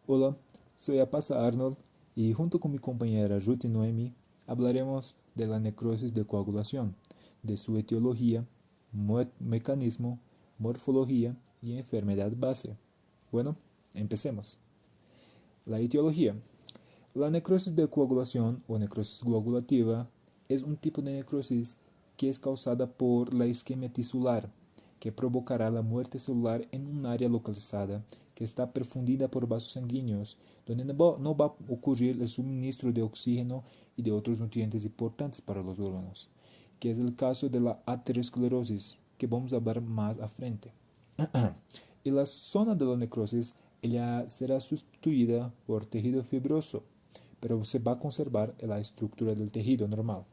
Hola, soy Apasa Arnold y junto con mi compañera Ruth y Noemi hablaremos de la necrosis de coagulación, de su etiología, mecanismo, morfología y enfermedad base. Bueno, empecemos. La etiología. La necrosis de coagulación o necrosis coagulativa es un tipo de necrosis que es causada por la isquemia tisular, que provocará la muerte celular en un área localizada que está perfundida por vasos sanguíneos, donde no va a ocurrir el suministro de oxígeno y de otros nutrientes importantes para los órganos, que es el caso de la aterosclerosis, que vamos a hablar más a frente. Y la zona de la necrosis ella será sustituida por tejido fibroso, pero se va a conservar la estructura del tejido normal.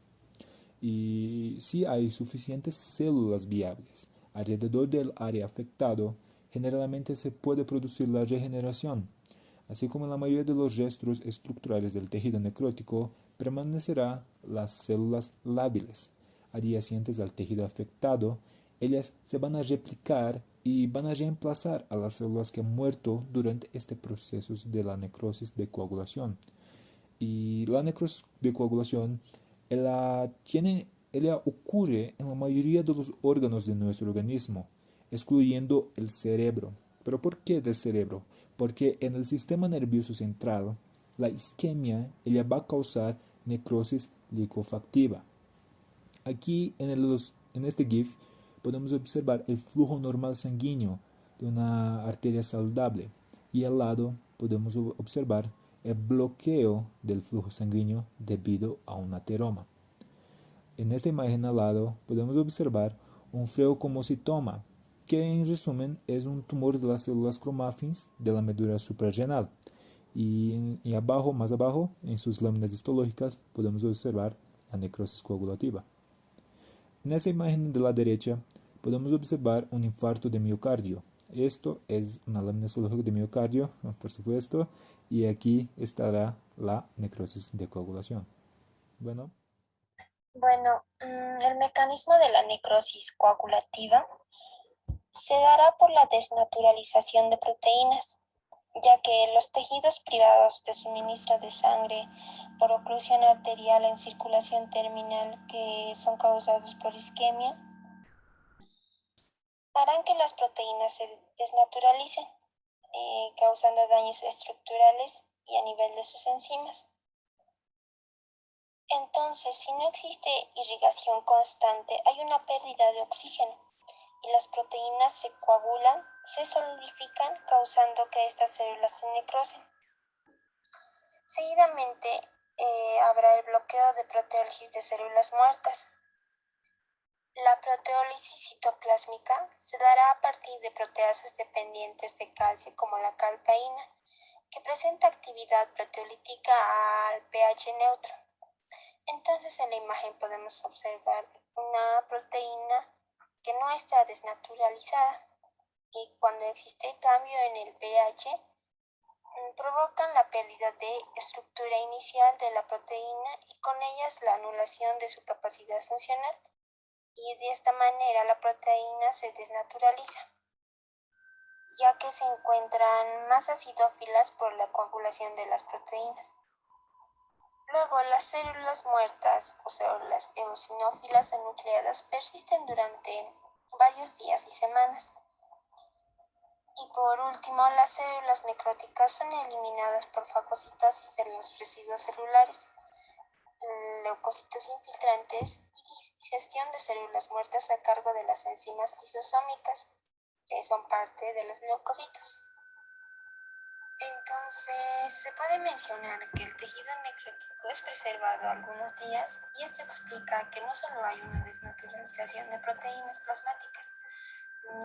Y si hay suficientes células viables alrededor del área afectado, generalmente se puede producir la regeneración. Así como en la mayoría de los restos estructurales del tejido necrótico, permanecerán las células lábiles adyacentes al tejido afectado. Ellas se van a replicar y van a reemplazar a las células que han muerto durante este proceso de la necrosis de coagulación. Y la necrosis de coagulación ella ocurre en la mayoría de los órganos de nuestro organismo, excluyendo el cerebro. ¿Pero por qué del cerebro? Porque en el sistema nervioso central, la isquemia ella va a causar necrosis licofactiva. Aquí en este GIF podemos observar el flujo normal sanguíneo de una arteria saludable y al lado podemos observar el bloqueo del flujo sanguíneo debido a un ateroma. En esta imagen al lado podemos observar un freocomocitoma, que en resumen es un tumor de las células cromáfins de la médula suprarrenal. Y abajo, más abajo, en sus láminas histológicas podemos observar la necrosis coagulativa. En esa imagen de la derecha podemos observar un infarto de miocardio. Esto es una lámina histológica de miocardio, por supuesto, y aquí estará la necrosis de coagulación. Bueno, Bueno, el mecanismo de la necrosis coagulativa se dará por la desnaturalización de proteínas, ya que los tejidos privados de suministro de sangre por oclusión arterial en circulación terminal que son causados por isquemia harán que las proteínas se desnaturalicen, causando daños estructurales y a nivel de sus enzimas. Entonces, si no existe irrigación constante, hay una pérdida de oxígeno y las proteínas se coagulan, se solidifican, causando que estas células se necrosen. Seguidamente, habrá el bloqueo de proteólisis de células muertas. La proteólisis citoplásmica se dará a partir de proteasas dependientes de calcio como la calpaína, que presenta actividad proteolítica al pH neutro. Entonces en la imagen podemos observar una proteína que no está desnaturalizada y cuando existe cambio en el pH provocan la pérdida de estructura inicial de la proteína y con ellas la anulación de su capacidad funcional y de esta manera la proteína se desnaturaliza, ya que se encuentran más acidófilas por la coagulación de las proteínas. Luego, las células muertas o células eosinófilas enucleadas persisten durante varios días y semanas. Y por último, las células necróticas son eliminadas por fagocitosis de los residuos celulares, leucocitos infiltrantes y digestión de células muertas a cargo de las enzimas lisosómicas, que son parte de los leucocitos. Entonces, se puede mencionar que el tejido necrótico es preservado algunos días y esto explica que no solo hay una desnaturalización de proteínas plasmáticas,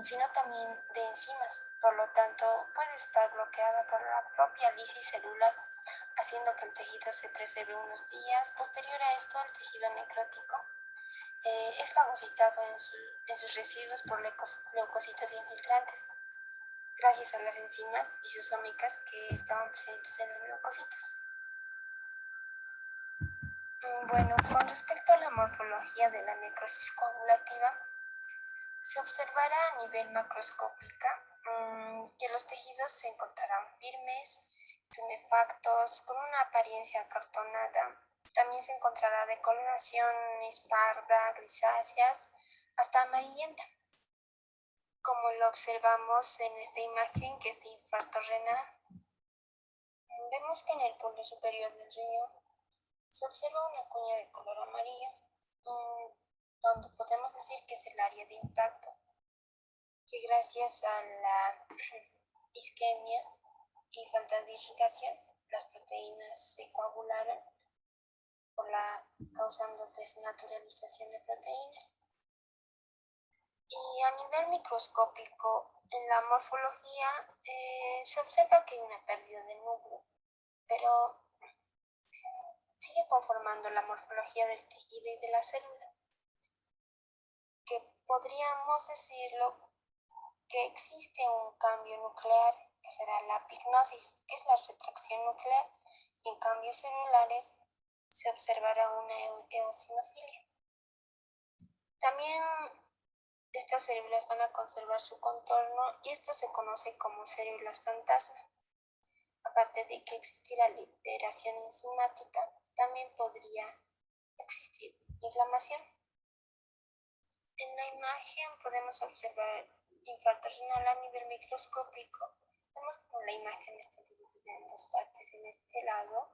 sino también de enzimas. Por lo tanto, puede estar bloqueada por la propia lisis celular, haciendo que el tejido se preserve unos días. Posterior a esto, el tejido necrótico es fagocitado en sus residuos por leucocitos infiltrantes, gracias a las enzimas lisosómicas que estaban presentes en los leucocitos. Bueno, con respecto a la morfología de la necrosis coagulativa, se observará a nivel macroscópica que los tejidos se encontrarán firmes, tumefactos con una apariencia acartonada. También se encontrará de coloraciones parda, grisáceas, hasta amarillenta. Como lo observamos en esta imagen que es de infarto renal, vemos que en el punto superior del riñón se observa una cuña de color amarillo, donde podemos decir que es el área de impacto, que gracias a la isquemia y falta de irrigación, las proteínas se coagularon causando desnaturalización de proteínas. Y a nivel microscópico, en la morfología se observa que hay una pérdida de núcleo, pero sigue conformando la morfología del tejido y de la célula, que podríamos decirlo que existe un cambio nuclear, que será la pignosis, que es la retracción nuclear, y en cambios celulares se observará una eosinofilia. También estas células van a conservar su contorno y esto se conoce como células fantasma. Aparte de que existirá liberación enzimática, también podría existir inflamación. En la imagen podemos observar infarto renal a nivel microscópico. Vemos que la imagen está dividida en dos partes. En este lado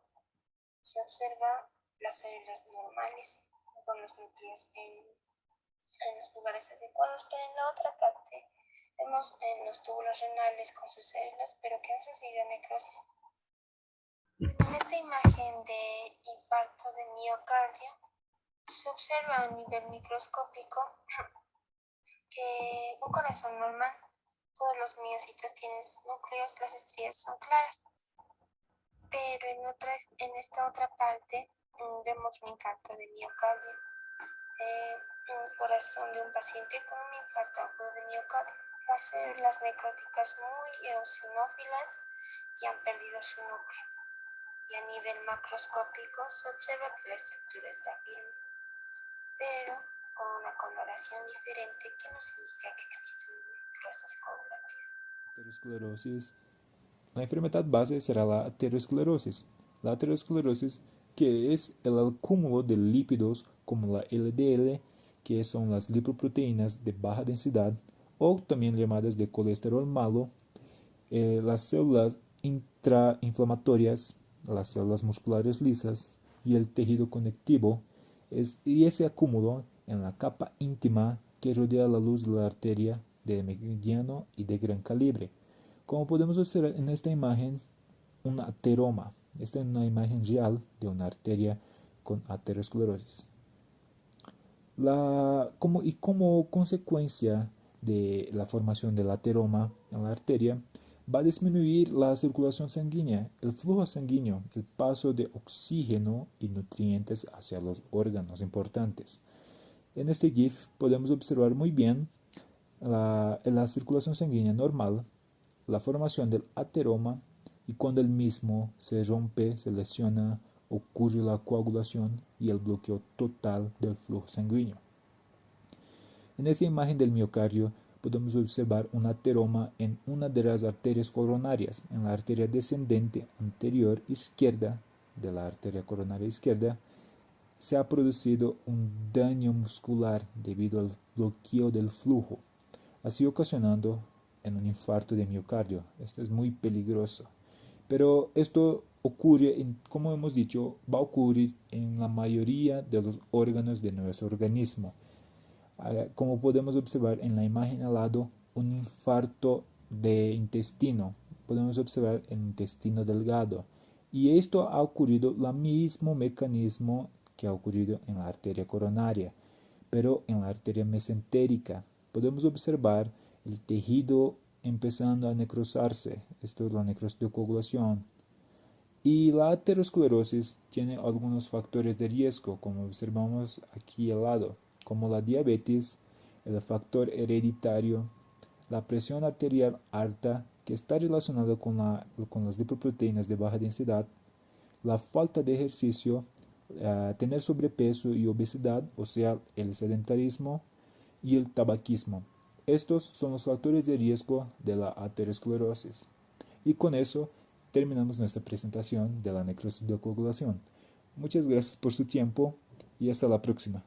se observa las células normales con los núcleos en los lugares adecuados, pero en la otra parte vemos en los túbulos renales con sus células, pero que han sufrido necrosis. En esta imagen de infarto de miocardio se observa a nivel microscópico que un corazón normal, todos los miocitos tienen sus núcleos, las estrías son claras, pero en esta otra parte vemos un infarto de miocardio, un corazón de un paciente con un infarto agudo de miocardio. Las células necróticas muy eosinófilas y han perdido su núcleo. Y a nivel macroscópico se observa que la estructura está firme, pero con una coloración diferente que nos indica que existe un proceso coagulativo. Aterosclerosis. La enfermedad base será la aterosclerosis. La aterosclerosis, que es el acúmulo de lípidos como la LDL, que son las lipoproteínas de baja densidad, o también llamadas de colesterol malo, las células intrainflamatorias, las células musculares lisas y el tejido conectivo, y ese acúmulo en la capa íntima que rodea la luz de la arteria de mediano y de gran calibre. Como podemos observar en esta imagen, un ateroma. Esta es una imagen real de una arteria con aterosclerosis. Como consecuencia de la formación del ateroma en la arteria, va a disminuir la circulación sanguínea, el flujo sanguíneo, el paso de oxígeno y nutrientes hacia los órganos importantes. En este GIF podemos observar muy bien la circulación sanguínea normal, la formación del ateroma y cuando el mismo se rompe, se lesiona, ocurre la coagulación y el bloqueo total del flujo sanguíneo. En esta imagen del miocardio podemos observar un ateroma en una de las arterias coronarias, en la arteria descendente anterior izquierda de la arteria coronaria izquierda. Se ha producido un daño muscular debido al bloqueo del flujo, así ocasionando en un infarto de miocardio. Esto es muy peligroso. Pero esto ocurre, como hemos dicho, va a ocurrir en la mayoría de los órganos de nuestro organismo. Como podemos observar en la imagen al lado, un infarto de intestino. Podemos observar el intestino delgado. Y esto ha ocurrido el mismo mecanismo que ha ocurrido en la arteria coronaria, pero en la arteria mesentérica. Podemos observar el tejido empezando a necrosarse. Esto es la necrosis de coagulación. Y la aterosclerosis tiene algunos factores de riesgo, como observamos aquí al lado, como la diabetes, el factor hereditario, la presión arterial alta, que está relacionada con las lipoproteínas de baja densidad, la falta de ejercicio, tener sobrepeso y obesidad, o sea, el sedentarismo y el tabaquismo. Estos son los factores de riesgo de la aterosclerosis. Y con eso terminamos nuestra presentación de la necrosis de coagulación. Muchas gracias por su tiempo y hasta la próxima.